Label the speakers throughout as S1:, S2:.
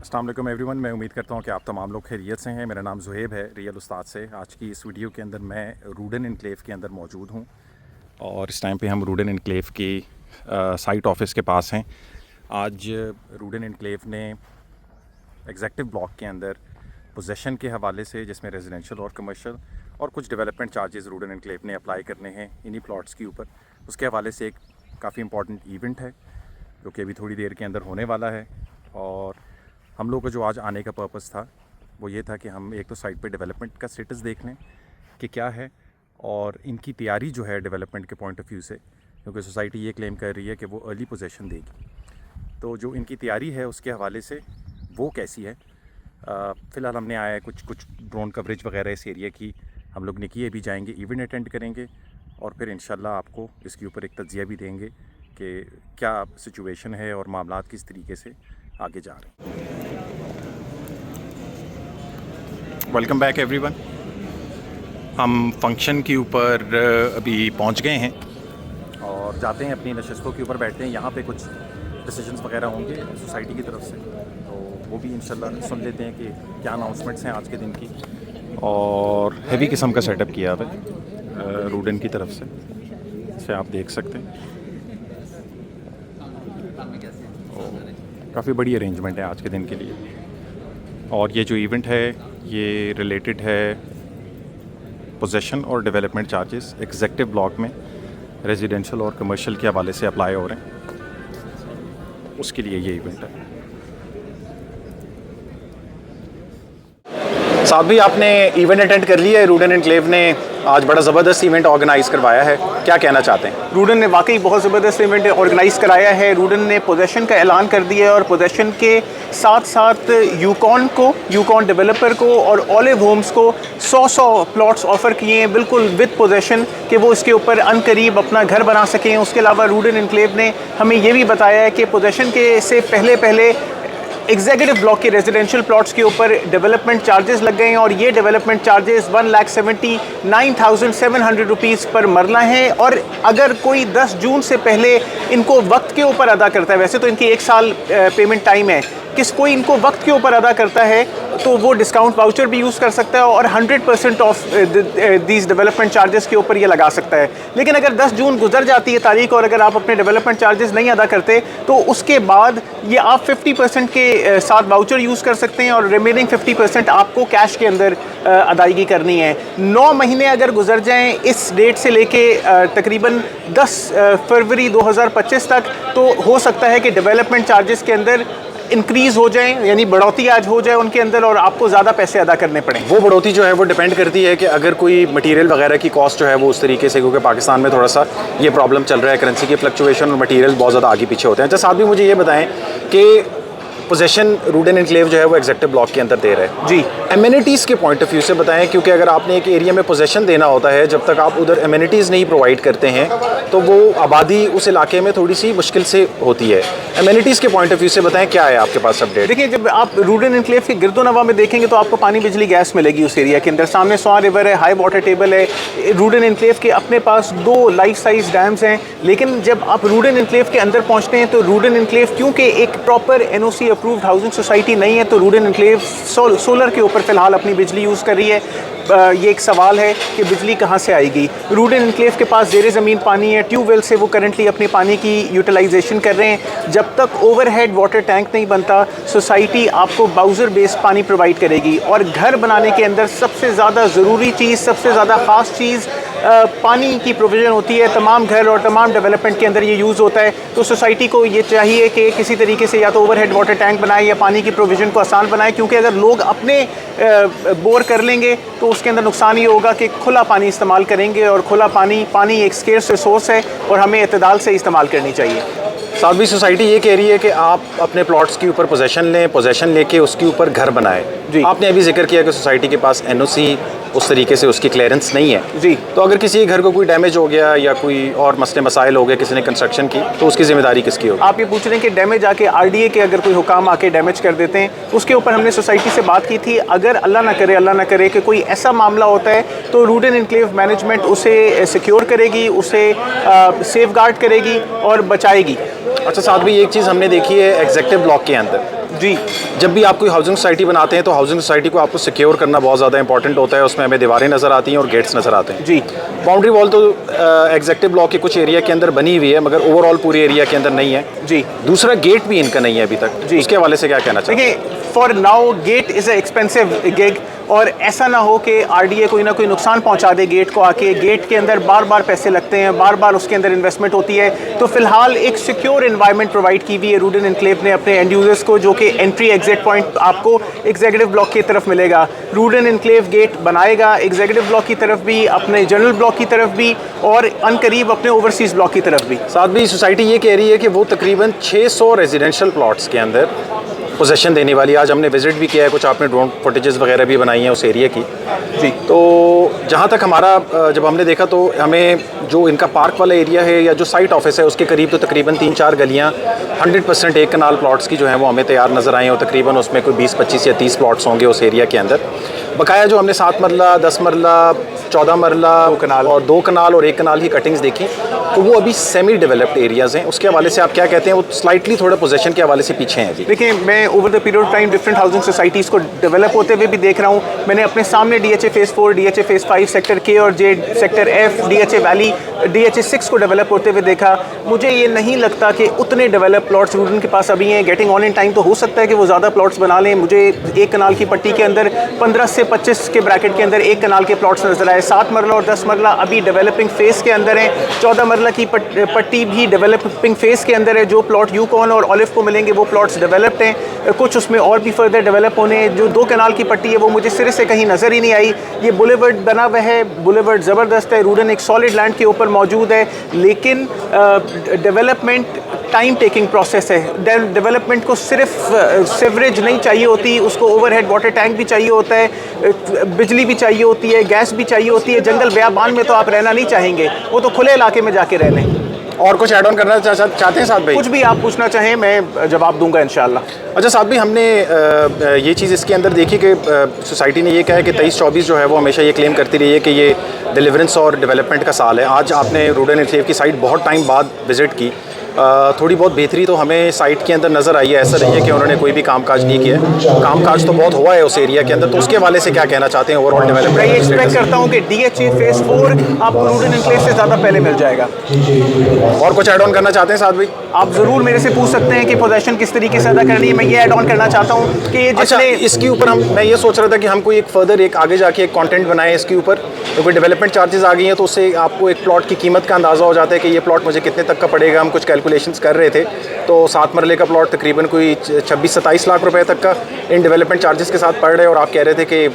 S1: अस्सलाम वालेकुम एवरीवन। मैं उम्मीद करता हूँ कि आप तमाम लोग खैरियत से हैं। मेरा नाम ज़ुहैब है, रियल उस्ताद से। आज की इस वीडियो के अंदर मैं रूडन एनक्लेव के अंदर मौजूद हूँ और इस टाइम पे हम रूडन एनक्लेव की साइट ऑफिस के पास हैं। आज रूडन एनक्लेव ने एग्जेक्टिव ब्लॉक के अंदर पोजेसन के हवाले से, जिसमें रेजिडेंशियल और कमर्शियल और कुछ डेवलपमेंट चार्जेस रूडन एनक्लेव ने अप्लाई करने हैं इन्हीं प्लॉट्स के ऊपर, उसके हवाले से एक काफ़ी इंपॉर्टेंट इवेंट है जो कि अभी थोड़ी देर के अंदर होने वाला है। और हम लोग का जो आज आने का पर्पस था वो ये था कि हम एक तो साइट पे डेवलपमेंट का स्टेटस देख लें कि क्या है और इनकी तैयारी जो है डेवलपमेंट के पॉइंट ऑफ व्यू से, क्योंकि सोसाइटी ये क्लेम कर रही है कि वो अर्ली पोजेसन देगी, तो जो इनकी तैयारी है उसके हवाले से वो कैसी है। फ़िलहाल हमने आया है कुछ ड्रोन कवरेज वगैरह इस एरिया की हम लोग ने की। अभी जाएंगे, इवेंट अटेंड करेंगे और फिर इंशाल्लाह आपको इसके ऊपर एक तज्ज़िया भी देंगे कि क्या सिचुएशन है और मामलात किस तरीके से आगे जा रहे हैं। Welcome back everyone. हम फंक्शन के ऊपर अभी पहुंच गए हैं और जाते हैं अपनी नशस्तों के ऊपर बैठते हैं। यहाँ पे कुछ डिसीजंस वगैरह होंगे सोसाइटी की तरफ से, तो वो भी इंशाल्लाह सुन लेते हैं कि क्या अनाउंसमेंट्स हैं आज के दिन की। और हैवी किस्म का सेटअप किया हुआ है रूडन की तरफ से, इसे आप देख सकते हैं। काफ़ी बड़ी अरेंजमेंट है आज के दिन के लिए। और ये जो इवेंट है ये रिलेटेड है पोजेसन और डेवलपमेंट चार्जेस एग्जेक्टिव ब्लॉक में रेजिडेंशियल और कमर्शियल के हवाले से अप्लाई हो रहे हैं, उसके लिए ये इवेंट है। साथ भी आपने इवेंट अटेंड कर लिया है। रूडन एनक्लेव ने आज बड़ा ज़बरदस्त इवेंट ऑर्गेनाइज़ करवाया है, क्या कहना चाहते हैं?
S2: रूडन ने वाकई बहुत ज़बरदस्त इवेंट ऑर्गेनाइज़ कराया है। रूडन ने पोजेसन का ऐलान कर दिया है और पोजेसन के साथ साथ यूकॉन डेवलपर को और ऑलिव होम्स को 100 प्लॉट्स ऑफ़र किए हैं बिल्कुल विद पोजेसन, कि वो इसके ऊपर अनकरीब अपना घर बना सकें। उसके अलावा रूडन एनक्लेव ने हमें ये भी बताया है कि पोजेसन के से पहले एग्जीक्यूटिव ब्लॉक के रेजिडेंशियल प्लॉट्स के ऊपर डेवलपमेंट चार्जेस लग गए हैं और ये डेवलपमेंट चार्जेस 1,79,700 रुपीज़ पर मरला हैं। और अगर कोई 10 जून से पहले इनको वक्त के ऊपर अदा करता है, वैसे तो इनकी 1 साल पेमेंट टाइम है, कोई इनको वक्त के ऊपर अदा करता है तो वो डिस्काउंट वाउचर भी यूज़ कर सकता है और 100% ऑफ दीज डेवलपमेंट चार्जेस के ऊपर ये लगा सकता है। लेकिन अगर 10 जून गुजर जाती है तारीख और अगर आप अपने डेवलपमेंट चार्जेस नहीं अदा करते तो उसके बाद ये आप 50% के साथ वाउचर यूज़ कर सकते हैं और रिमेनिंग 50% आपको कैश के अंदर अदायगी करनी है। 9 महीने अगर गुजर जाएँ इस डेट से लेके तकरीबन 10 फरवरी 2025 तक, तो हो सकता है कि डेवलपमेंट चार्जेस के अंदर इंक्रीज़ हो जाए, यानी बढ़ोतरी आज हो जाए उनके अंदर और आपको ज़्यादा पैसे अदा करने पड़े।
S1: वो बढ़ोतरी जो है वो डिपेंड करती है कि अगर कोई मटेरियल वगैरह की कॉस्ट जो है वो उस तरीके से, क्योंकि पाकिस्तान में थोड़ा सा ये प्रॉब्लम चल रहा है, करेंसी के फ्लक्चुएशन और मटेरियल बहुत ज़्यादा आगे पीछे होते हैं। अच्छा, साथ भी मुझे ये बताएं कि पोजेसन रूडन एनक्लेव जो है वो एग्जेक्टिव ब्लॉक के अंदर दे रहा है जी। एमिनिटीज़ के पॉइंट ऑफ व्यू से बताएं, क्योंकि अगर आपने एक एरिया में पोजेसन देना होता है, जब तक आप उधर एमिनिटीज़ नहीं प्रोवाइड करते हैं तो वो आबादी उस इलाके में थोड़ी सी मुश्किल से होती है। एमिनिटीज़ के पॉइंट ऑफ व्यू से बताएं क्या है आपके पास अपडेट?
S2: देखिए, जब आप रूडन एनक्लेव के गिरदोनवा में देखेंगे तो आपको पानी, बिजली, गैस मिलेगी उस एरिया के अंदर। सामने स्वां रिवर है, हाई वाटर टेबल है। रूडन एनक्लेव के अपने पास 2 लाइफ साइज डैम्स हैं। लेकिन जब आप रूडन एनक्लेव के अंदर पहुँचते हैं तो रूडन एनक्लेव क्योंकि एक proper NOC approved housing society नहीं है, तो रूडन एनक्लेव सोलर के ऊपर फ़िलहाल अपनी बिजली यूज़ कर रही है। ये एक सवाल है कि बिजली कहाँ से आएगी। रूडन एनक्लेव के पास ज़ेरे ज़मीन पानी है, ट्यूबवेल से वो करंटली अपने पानी की यूटिलाइजेशन कर रहे हैं। जब तक ओवरहेड वाटर टैंक नहीं बनता, सोसाइटी आपको बाउज़र बेस्ड पानी प्रोवाइड करेगी। और घर बनाने के अंदर सबसे ज़्यादा ज़रूरी चीज़, सबसे ज़्यादा ख़ास चीज़ पानी की प्रोविज़न होती है। तमाम घर और तमाम डेवलपमेंट के अंदर ये यूज़ होता है। तो सोसाइटी को ये चाहिए कि किसी तरीके से या तो ओवरहेड वाटर टैंक बनाए या पानी की प्रोविज़न को आसान बनाए, क्योंकि अगर लोग अपने बोर कर लेंगे तो उसके अंदर नुकसान ये होगा कि खुला पानी इस्तेमाल करेंगे और खुला पानी एक स्केर्स रिसोर्स है और हमें एतदाल से इस्तेमाल करनी चाहिए।
S1: साथ भी सोसाइटी ये कह रही है कि आप अपने प्लॉट्स के ऊपर पोजेसन लेके उसके ऊपर घर बनाए जी। आपने अभी जिक्र किया कि सोसाइटी के पास NOC उस तरीके से उसकी क्लियरेंस नहीं है
S2: जी।
S1: तो अगर किसी घर को कोई डैमेज हो गया या कोई और मसले मसाइल हो गए, किसी ने कंस्ट्रक्शन की, तो उसकी जिम्मेदारी किसकी होगी?
S2: आप ये पूछ रहे हैं कि डैमेज आके RDA के अगर कोई हुकाम आके डैमेज कर देते हैं, उसके ऊपर हमने सोसाइटी से बात की थी। अगर अल्लाह ना करे कि कोई ऐसा मामला होता है तो रूडन एनक्लेव मैनेजमेंट उसे सिक्योर करेगी, उसे सेफ गार्ड करेगी और बचाएगी।
S1: अच्छा, साथ भी एक चीज़ हमने देखी है एग्जेक्टिव ब्लॉक के अंदर
S2: जी।
S1: जब भी आप कोई हाउसिंग सोसाइटी बनाते हैं तो हाउसिंग सोसाइटी को आपको सिक्योर करना बहुत ज़्यादा इंपॉर्टेंट होता है। उसमें हमें दीवारें नज़र आती हैं और गेट्स नज़र आते हैं।
S2: जी।
S1: बाउंड्री वॉल तो एग्जेक्टिव ब्लॉक के कुछ एरिया के अंदर बनी हुई है, मगर ओवरऑल पूरे एरिया के अंदर नहीं है।
S2: जी।
S1: दूसरा, गेट भी इनका नहीं है अभी तक।
S2: जी।
S1: उसके हवाले से क्या कहना चाहिए?
S2: देखिए, for now get is a expensive gig, और ऐसा ना हो कि आरडीए कोई ना कोई नुकसान पहुंचा दे गेट को आके। गेट के अंदर बार बार पैसे लगते हैं, बार बार उसके अंदर इन्वेस्टमेंट होती है। तो फिलहाल एक सिक्योर एनवायरनमेंट प्रोवाइड की हुई है रूडन एनक्लेव ने अपने एंड यूजर्स को, जो कि एंट्री एग्जिट पॉइंट आपको एग्जीक्यूटिव ब्लॉक की तरफ मिलेगा। रूडन एनक्लेव गेट बनाएगा एग्जीक्यूटिव ब्लॉक की तरफ भी, अपने जनरल ब्लॉक की तरफ भी, और अनकरीब अपने ओवरसीज़ ब्लॉक की तरफ भी।
S1: साथ भी सोसाइटी ये कह रही है कि वो तकरीबन 600 रेजिडेंशियल प्लॉट्स के अंदर पोजेशन देने वाली। आज हमने विज़िट भी किया है, कुछ आपने ड्रोन फुटेजेस वगैरह भी बनाई हैं उस एरिया की।
S2: जी।
S1: तो जहाँ तक हमारा जब हमने देखा तो हमें जो इनका पार्क वाला एरिया है या जो साइट ऑफिस है उसके करीब तो तकरीबन 3-4 गलियाँ 100% एक कनाल प्लॉट्स की जो है वो हमें तैयार नज़र आई हैं, और तकरीबन उसमें कोई 20-25 या 30 प्लॉट्स होंगे उस एरिया के अंदर। बकाया जो हमने 7 मरला, 10 मरला, 14 मरला, 2 कनाल और 2 कनाल और 1 कनाल की कटिंग्स देखी, तो वो अभी सेमी डेवलप्ड एरियाज़ हैं। उसके हवाले से आप क्या कहते हैं? वो स्लाइटली थोड़ा पोजीशन के हवाले से पीछे हैं जी।
S2: देखिए, मैं over the period of time different housing societies को डेवलप होते हुए भी देख रहा हूँ। मैंने अपने सामने DHA phase 4, DHA phase 5, sector K और J, sector F, DHA valley, DHA 6 को डेवलप होते हुए देखा। मुझे ये नहीं लगता कि उतने डेवलप प्लॉट्स रूडन के पास अभी हैं। गेटिंग ऑन इन टाइम तो हो सकता है कि वो ज़्यादा प्लॉट्स बना लें। मुझे 1 कनाल की पट्टी के अंदर 15 से 25 के ब्रैकेट के अंदर 1 कनाल के प्लॉट्स नजर आए। 7 मरला और 10 मरला अभी डेवलपिंग फेज़ के अंदर हैं। 14 मरला की पट्टी भी डेवलपिंग फेज़ के अंदर है। जो प्लॉट यूकॉन और ऑलिव को मिलेंगे वो प्लॉट्स डेवलप्ड हैं। कुछ उसमें और भी फर्दर डेवलप होने हैं। जो 2 कनाल की पट्टी है वो मुझे सिरे से कहीं नज़र ही नहीं आई। ये बुलेवर्ड बना हुआ है, बुलेवर्ड ज़बरदस्त है। रूडन एक सॉलिड लैंड के ऊपर मौजूद है, लेकिन डेवलपमेंट टाइम टेकिंग प्रोसेस है। डेवलपमेंट को सिर्फ सेवरेज नहीं चाहिए होती, उसको ओवरहेड वाटर टैंक भी चाहिए होता है, बिजली भी चाहिए होती है, गैस भी चाहिए होती है। जंगल बियाबान में तो आप रहना नहीं चाहेंगे, वो तो खुले इलाके में जाके रहने।
S1: और कुछ ऐड ऑन करना चाहते हैं साथ भाई?
S2: कुछ भी आप पूछना चाहें, मैं जवाब दूंगा इंशाल्लाह।
S1: अच्छा साथ भी हमने ये चीज़ इसके अंदर देखी कि सोसाइटी ने ये कहा है कि 23-24 जो है वो हमेशा ये क्लेम करती रही है कि ये डिलीवरेंस और डेवलपमेंट का साल है। आज आपने रूडन एनक्लेव की साइट बहुत टाइम बाद विज़िट की, थोड़ी बहुत बेहतरी तो हमें साइट के अंदर नज़र आई है। ऐसा नहीं है कि उन्होंने कोई भी कामकाज नहीं किया है, कामकाज तो बहुत हुआ है उस एरिया के अंदर। तो उसके हवाले से क्या कहना चाहते हैं ओवरऑल डेवलपमेंट?
S2: मैं ये एक्सपेक्ट करता हूँ कि DHA फेज़ 4 आपको रूडन एनक्लेव से ज़्यादा पहले मिल जाएगा।
S1: और कुछ ऐड ऑन करना चाहते हैं साथ भाई?
S2: आप ज़रूर मेरे से पूछ सकते हैं कि पोजेशन किस तरीके से अदा करनी है। मैं ये ऐड ऑन करना चाहता हूँ कि
S1: अच्छा, इसके ऊपर मैं ये सोच रहा था कि हम कोई एक फर्दर एक आगे जाके एक कंटेंट बनाएं इसके ऊपर। तो कोई डेवलपमेंट चार्जेस आ गई हैं तो उससे आपको एक प्लॉट की कीमत का अंदाज़ा हो जाता है कि ये प्लॉट मुझे कितने तक का पड़ेगा। हम कुछ कैलकुलेशंस कर रहे थे, तो 7 मरले का प्लॉट तकरीबन कोई 26-27 लाख रुपए तक का इन डेवलपमेंट चार्जेस के साथ पड़ रहे हैं, और आप कह रहे थे कि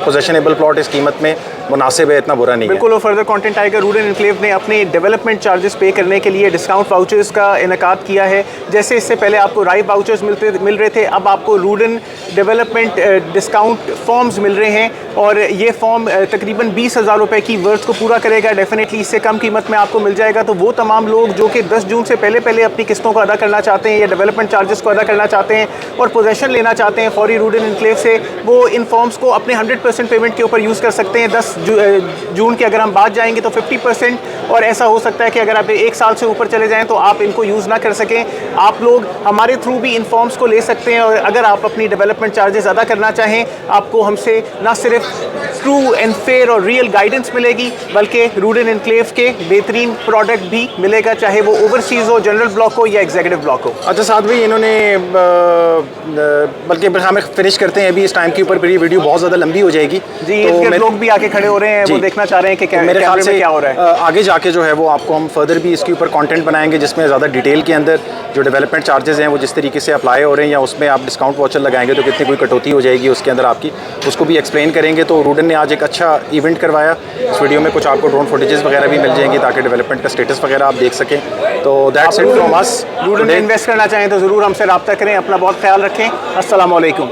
S1: पोजेशनेबल प्लॉट इस कीमत में मुनासिब है, इतना बुरा नहीं है।
S2: बिल्कुल, और फर्दर कंटेंट आएगा। रूडन एनक्लेव ने अपने डेवलपमेंट चार्जेस पे करने के लिए डिस्काउंट वाउचर्स का इनकाद किया है। जैसे इससे पहले आपको राई वाउचर्स मिल रहे थे, अब आपको रूडन डेवलपमेंट डिस्काउंट फॉर्म्स मिल रहे हैं, और ये फॉर्म तकरीबन 20,000 रुपये की वर्थ को पूरा करेगा। डेफिनेटली इससे कम कीमत में आपको मिल जाएगा। तो वो तमाम लोग जो कि 10 जून से पहले अपनी किस्तों को अदा करना चाहते हैं या डेवलपमेंट चार्जेस को अदा करना चाहते हैं और पोजेशन लेना चाहते हैं फौरी रूडन एनक्लेव से, वो इन फॉर्म्स को अपने 100% पेमेंट के ऊपर यूज़ कर सकते हैं। 10 जून की अगर हम बात जाएंगे तो 50%, और ऐसा हो सकता है कि अगर आप 1 साल से ऊपर चले जाएं तो आप इनको यूज़ ना कर सकें। आप लोग हमारे थ्रू भी इन फॉर्म्स को ले सकते हैं, और अगर आप अपनी डेवलपमेंट चार्जेस अदा करना चाहें, आपको हमसे ना सिर्फ ट्रू एंड फेयर और रियल गाइडेंस मिलेगी, बल्कि रूडन एनक्लेव के बेहतरीन प्रोडक्ट भी मिलेगा, चाहे वो ओवरसीज़ हो, जनरल ब्लॉक हो या एग्जीक्यूटिव ब्लॉक हो।
S1: अच्छा साथ भी इन्होंने बल्कि हमें फिनिश करते हैं अभी इस टाइम के ऊपर, फिर ये वीडियो बहुत ज़्यादा लंबी हो जाएगी
S2: जी। तो लोग भी आके खड़े हो रहे हैं, वो देखना चाह रहे हैं कि
S1: मेरे ख्याल से
S2: क्या हो रहा है।
S1: आगे जाके जो है वो आपको हम फर्दर भी इसके ऊपर कंटेंट बनाएंगे जिसमें ज़्यादा डिटेल के अंदर जो डेवलपमेंट चार्जेस हैं वो जिस तरीके से अप्लाई हो रहे हैं, या उसमें आप डिस्काउंट वाउचर लगाएंगे तो कितनी कोई कटौती हो जाएगी उसके अंदर आपकी, उसको भी एक्सप्लेन करेंगे। तो रूडन ने आज एक अच्छा इवेंट करवाया। इस वीडियो में कुछ आपको ड्रोन फुटेजेस वगैरह भी मिल जाएंगी ताकि डेवलपमेंट का स्टेटस वगैरह आप देख सकें। तो that's it from us.
S2: Rudn में इन्वेस्ट करना चाहें तो ज़रूर हमसे रब्ता करें। अपना बहुत ख्याल रखें। अस्सलाम वालेकुम।